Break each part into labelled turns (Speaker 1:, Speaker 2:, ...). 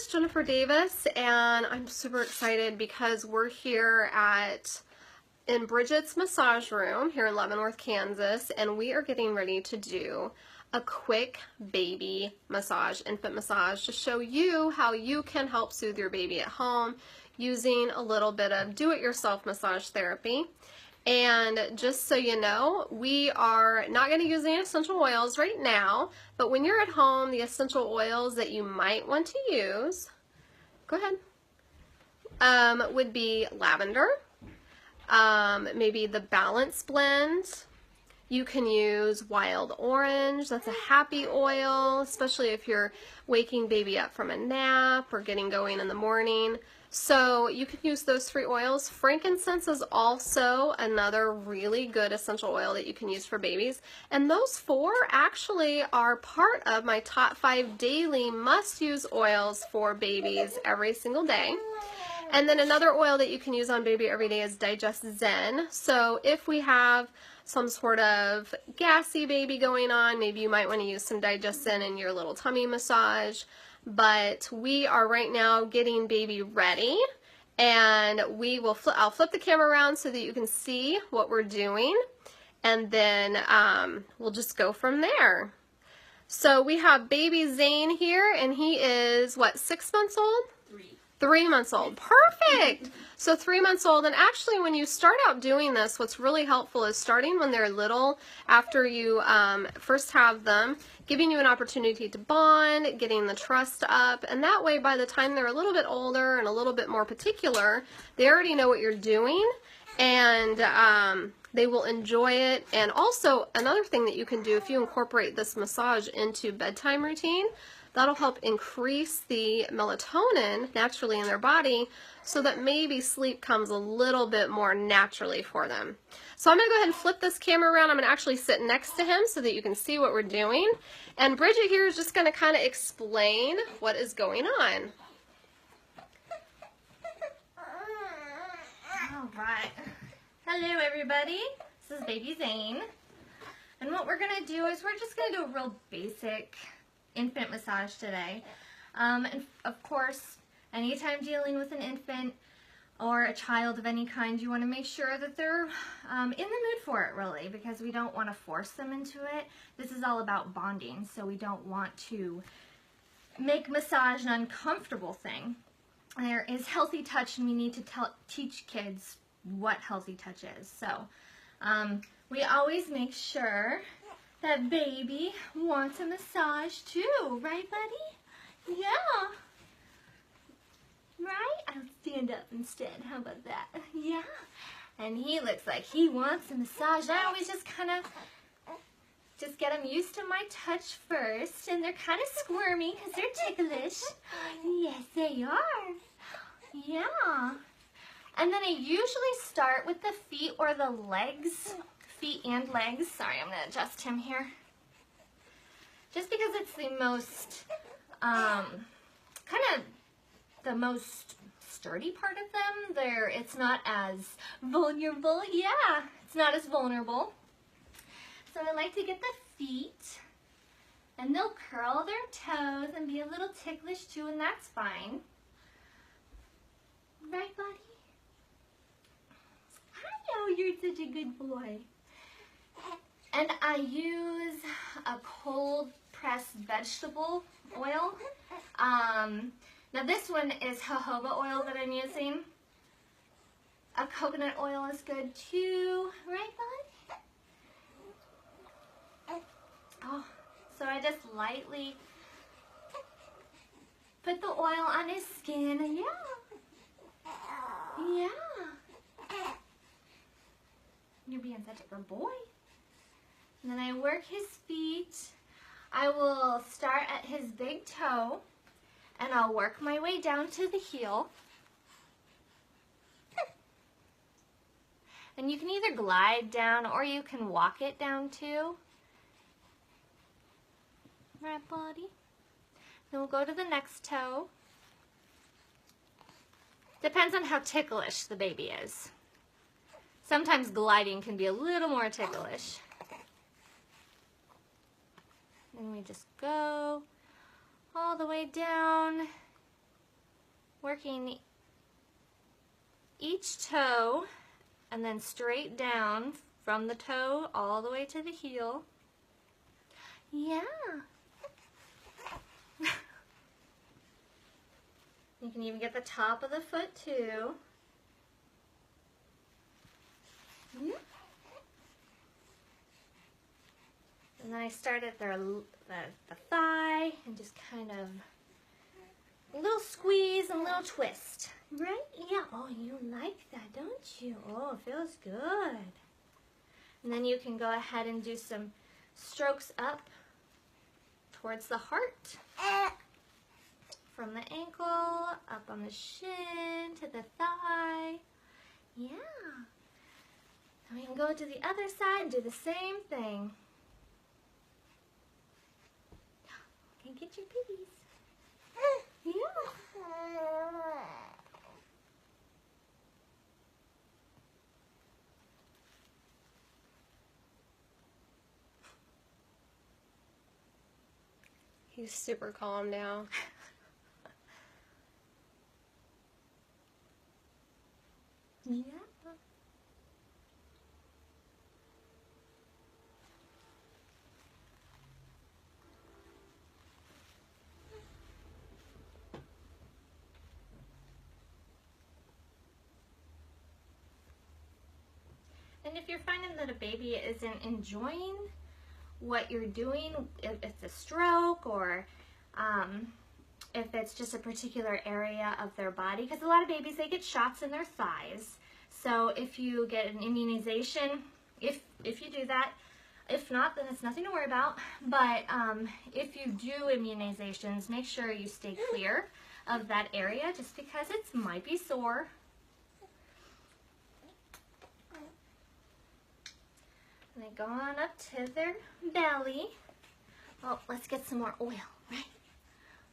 Speaker 1: is Jennifer Davis, and I'm super excited because we're here in Bridget's massage room here in Leavenworth, Kansas, and we are getting ready to do a quick baby massage, infant massage, to show you how you can help soothe your baby at home using a little bit of do-it-yourself massage therapy. And just so you know, we are not going to use any essential oils right now, but when you're at home, the essential oils that you might want to use, go ahead, would be lavender, maybe the Balance Blend. You can use wild orange. That's a happy oil, especially if you're waking baby up from a nap or getting going in the morning. So you can use those 3 oils. Frankincense is also another really good essential oil that you can use for babies. And those 4 actually are part of my top 5 daily must-use oils for babies every single day. And then another oil that you can use on baby every day is Digest Zen. So if we have some sort of gassy baby going on, maybe you might want to use some Digest Zen in your little tummy massage. But we are right now getting baby ready, and I'll flip the camera around so that you can see what we're doing, and then we'll just go from there. So we have baby Zane here, and he is, what, 6 months old? 3 months old. Perfect! So 3 months old, and actually when you start out doing this, what's really helpful is starting when they're little, after you first have them, giving you an opportunity to bond, getting the trust up, and that way by the time they're a little bit older and a little bit more particular, they already know what you're doing, and they will enjoy it. And also another thing that you can do, if you incorporate this massage into bedtime routine, that'll help increase the melatonin naturally in their body so that maybe sleep comes a little bit more naturally for them. So I'm going to go ahead and flip this camera around. I'm going to actually sit next to him so that you can see what we're doing. And Bridget here is just going to kind of explain what is going on.
Speaker 2: All right. Hello, everybody. This is baby Zane. And what we're going to do is we're just going to do a real basic infant massage today. And of course, anytime dealing with an infant or a child of any kind, you want to make sure that they're in the mood for it, really, because we don't want to force them into it. This is all about bonding, so we don't want to make massage an uncomfortable thing. There is healthy touch, and we need to teach kids what healthy touch is. So we always make sure that baby wants a massage too, right, buddy? Yeah. Right? I'll stand up instead. How about that? Yeah. And he looks like he wants a massage. I always just kind of get them used to my touch first, and they're kind of squirmy because they're ticklish. Yes, they are. Yeah. And then I usually start with the feet or the legs. Feet and legs. Sorry, I'm going to adjust him here. Just because it's the most, kind of the most sturdy part of them. It's not as vulnerable. Yeah, it's not as vulnerable. So I like to get the feet, and they'll curl their toes and be a little ticklish too, and that's fine. Right, buddy? I know you're such a good boy. And I use a cold pressed vegetable oil. Now this one is jojoba oil that I'm using. A coconut oil is good too, right, bud? Oh, so I just lightly put the oil on his skin. Yeah. Yeah. You're being such a good boy. And then I work his feet. I will start at his big toe, and I'll work my way down to the heel. And you can either glide down or you can walk it down too. Right, buddy? Then we'll go to the next toe. Depends on how ticklish the baby is. Sometimes gliding can be a little more ticklish. And we just go all the way down working each toe and then straight down from the toe all the way to the heel. Yeah. You can even get the top of the foot too. Yeah. And then I start at the thigh and just kind of a little squeeze and a little twist. Right? Yeah. Oh, you like that, don't you? Oh, it feels good. And then you can go ahead and do some strokes up towards the heart. From the ankle, up on the shin, to the thigh. Yeah. And we can go to the other side and do the same thing. Can you get your piggies? Yeah.
Speaker 1: He's super calm now.
Speaker 2: Yeah. And if you're finding that a baby isn't enjoying what you're doing, if it's a stroke or if it's just a particular area of their body, because a lot of babies, they get shots in their thighs. So if you get an immunization, if you do that, if not, then it's nothing to worry about. But if you do immunizations, make sure you stay clear of that area just because it might be sore. And they go on up to their belly. Oh, let's get some more oil, right?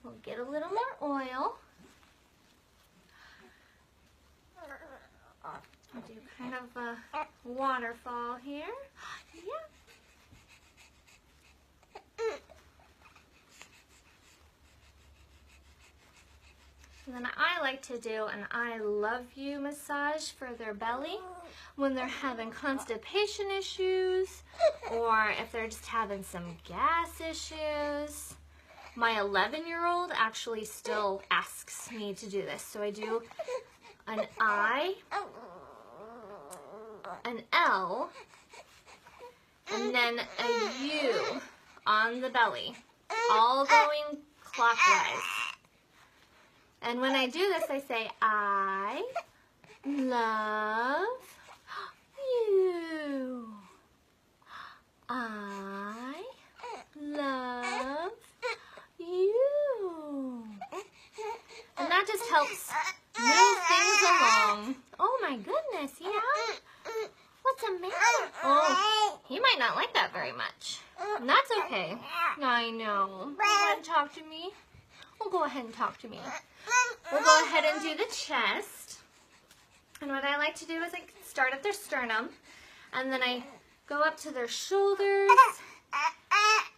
Speaker 2: We'll get a little more oil. We'll do kind of a waterfall here. Yeah. And then I like to do an I love you massage for their belly when they're having constipation issues or if they're just having some gas issues. My 11-year-old actually still asks me to do this. So I do an I, an L, and then a U on the belly, all going clockwise. And when I do this, I say, I love you. I love you. And that just helps move things along. Oh my goodness, yeah? What's the matter? Oh, he might not like that very much. And that's okay. I know. Go ahead and talk to me. Well, go ahead and talk to me. We'll go ahead and do the chest. And what I like to do is I start at their sternum, and then I go up to their shoulders,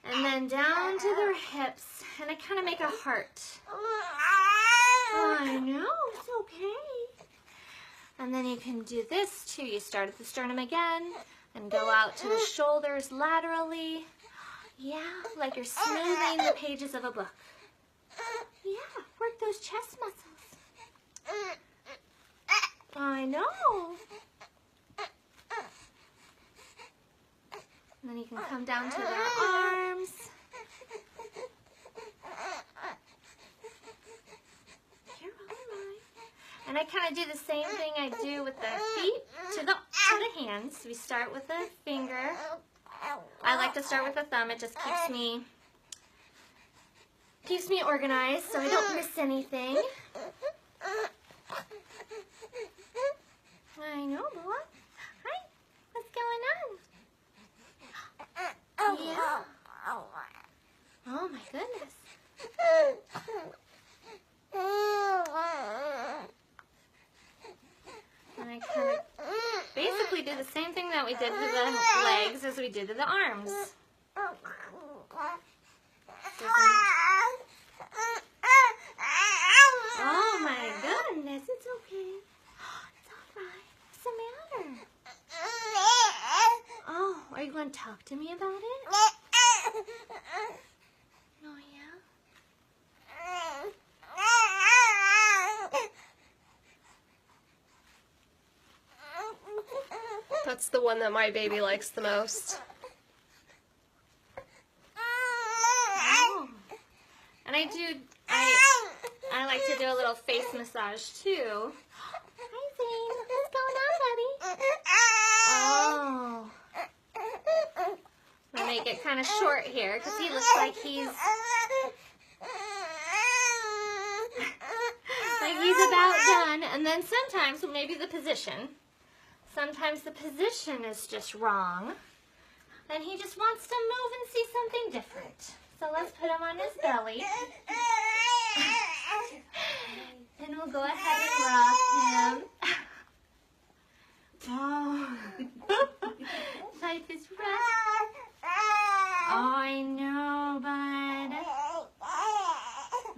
Speaker 2: and then down to their hips, and I kind of make a heart. Oh, I know, it's okay. And then you can do this too. You start at the sternum again, and go out to the shoulders laterally. Yeah, like you're smoothing the pages of a book. Yeah, work those chest muscles. I know. And then you can come down to their arms. You're all right. And I kind of do the same thing I do with the feet to the hands. We start with the finger. I like to start with the thumb. It just keeps me organized so I don't miss anything. I know, Boa. Hi. What's going on? Yeah. Oh my goodness. And I kind of basically do the same thing that we did to the legs as we did to the arms. Oh my goodness. want to talk to me about it? Oh, yeah?
Speaker 1: That's the one that my baby likes the most.
Speaker 2: Oh. And I like to do a little face massage too. Hi, Zane. What's going on, buddy? Oh. I'm gonna make it kind of short here because he looks like he's about done. And then sometimes maybe the position. Sometimes the position is just wrong. And he just wants to move and see something different. So let's put him on his belly. And we'll go ahead and rock him. Oh. Life is rough. Oh, I know, bud.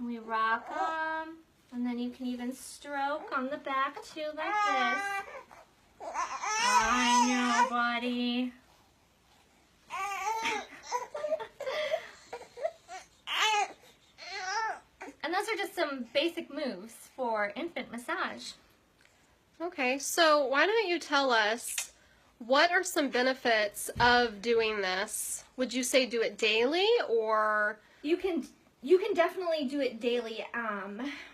Speaker 2: We rock him. And then you can even stroke on the back too, like this. I know, buddy. And those are just some basic moves for infant massage.
Speaker 1: Okay, so why don't you tell us what are some benefits of doing this? Would you say do it daily or?
Speaker 2: You can definitely do it daily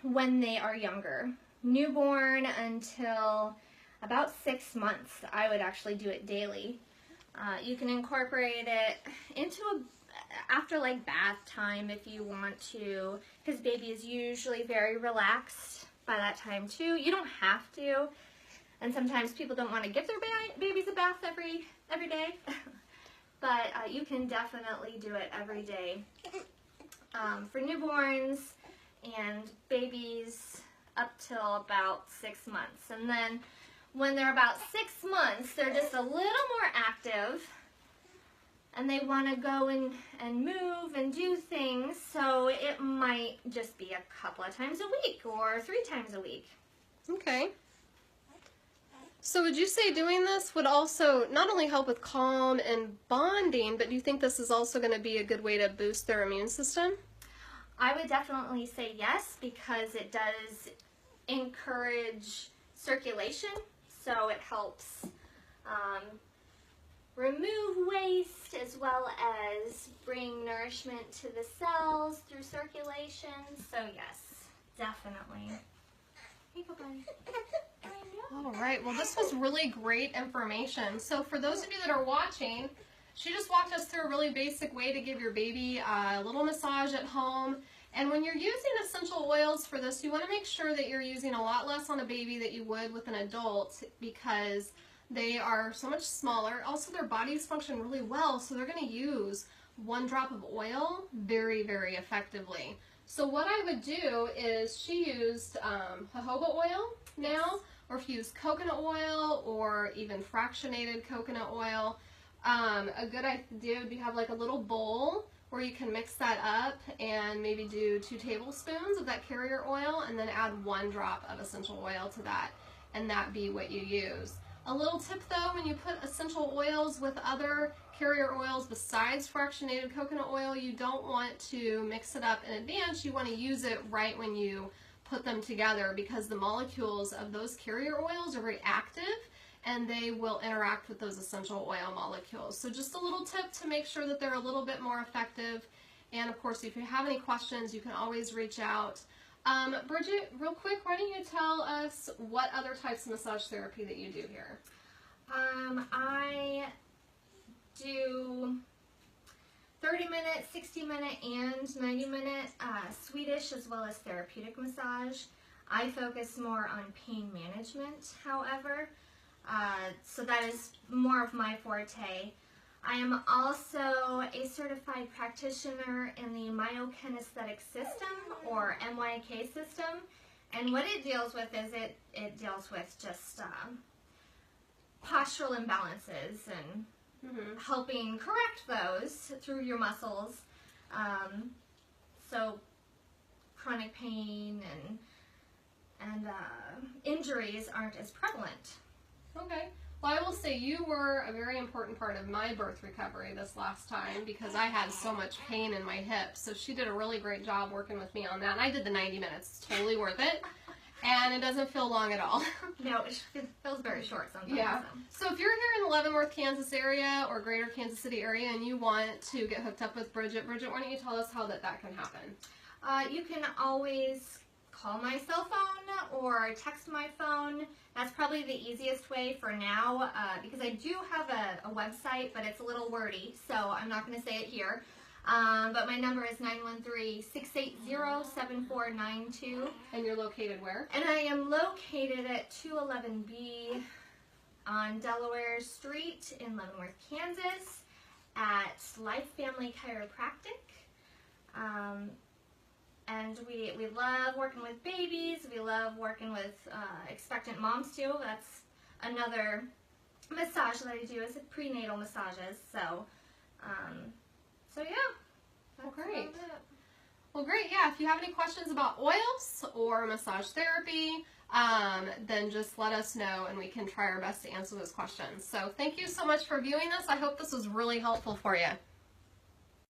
Speaker 2: when they are younger. Newborn until about 6 months, I would actually do it daily. You can incorporate it into after like bath time if you want to, because baby is usually very relaxed by that time too. You don't have to, and sometimes people don't want to give their babies a bath every day, but you can definitely do it every day for newborns and babies up till about 6 months. And then when they're about 6 months, they're just a little more active and they want to go and move and do things, so it might just be a couple of times a week or 3 times a week.
Speaker 1: Okay. So would you say doing this would also not only help with calm and bonding, but do you think this is also going to be a good way to boost their immune system?
Speaker 2: I would definitely say yes, because it does encourage circulation, so it helps remove waste as well as bring nourishment to the cells through circulation. So yes, definitely. Here you go, buddy.
Speaker 1: All right, well this was really great information. So for those of you that are watching, she just walked us through a really basic way to give your baby a little massage at home. And when you're using essential oils for this, you want to make sure that you're using a lot less on a baby than you would with an adult, because they are so much smaller. Also, their bodies function really well, so they're going to use 1 drop of oil very, very effectively. So what I would do is, she used jojoba oil now, or if you use coconut oil or even fractionated coconut oil. A good idea would be have like a little bowl where you can mix that up and maybe do 2 tablespoons of that carrier oil and then add 1 drop of essential oil to that, and that be what you use. A little tip though, when you put essential oils with other carrier oils besides fractionated coconut oil, you don't want to mix it up in advance. You want to use it right when you put them together, because the molecules of those carrier oils are very active and they will interact with those essential oil molecules. So just a little tip to make sure that they're a little bit more effective. And of course, if you have any questions, you can always reach out. Bridget, real quick, why don't you tell us what other types of massage therapy that you do here?
Speaker 2: I do 30-minute, 60-minute, and 90-minute Swedish as well as therapeutic massage. I focus more on pain management, however, so that is more of my forte. I am also a certified practitioner in the myokinesthetic system, or MYK system, and what it deals with is it deals with just postural imbalances and helping correct those through your muscles, so chronic pain and injuries aren't as prevalent.
Speaker 1: Okay. Well, I will say you were a very important part of my birth recovery this last time because I had so much pain in my hips. So she did a really great job working with me on that. And I did the 90 minutes. It's totally worth it. And it doesn't feel long at all.
Speaker 2: No, it feels very short sometimes.
Speaker 1: Yeah. So if you're here in the Leavenworth, Kansas area or greater Kansas City area and you want to get hooked up with Bridget, why don't you tell us how that can happen?
Speaker 2: You can always call my cell phone or text my phone. That's probably the easiest way for now because I do have a website, but it's a little wordy, so I'm not going to say it here. But my number is 913-680-7492.
Speaker 1: And you're located where?
Speaker 2: And I am located at 211B on Delaware Street in Leavenworth, Kansas at Life Family Chiropractic. And we love working with babies. We love working with expectant moms too. That's another massage that I do is prenatal massages. So yeah.
Speaker 1: Well, great. Well, great. Yeah, if you have any questions about oils or massage therapy, then just let us know and we can try our best to answer those questions. So thank you so much for viewing this. I hope this was really helpful for you.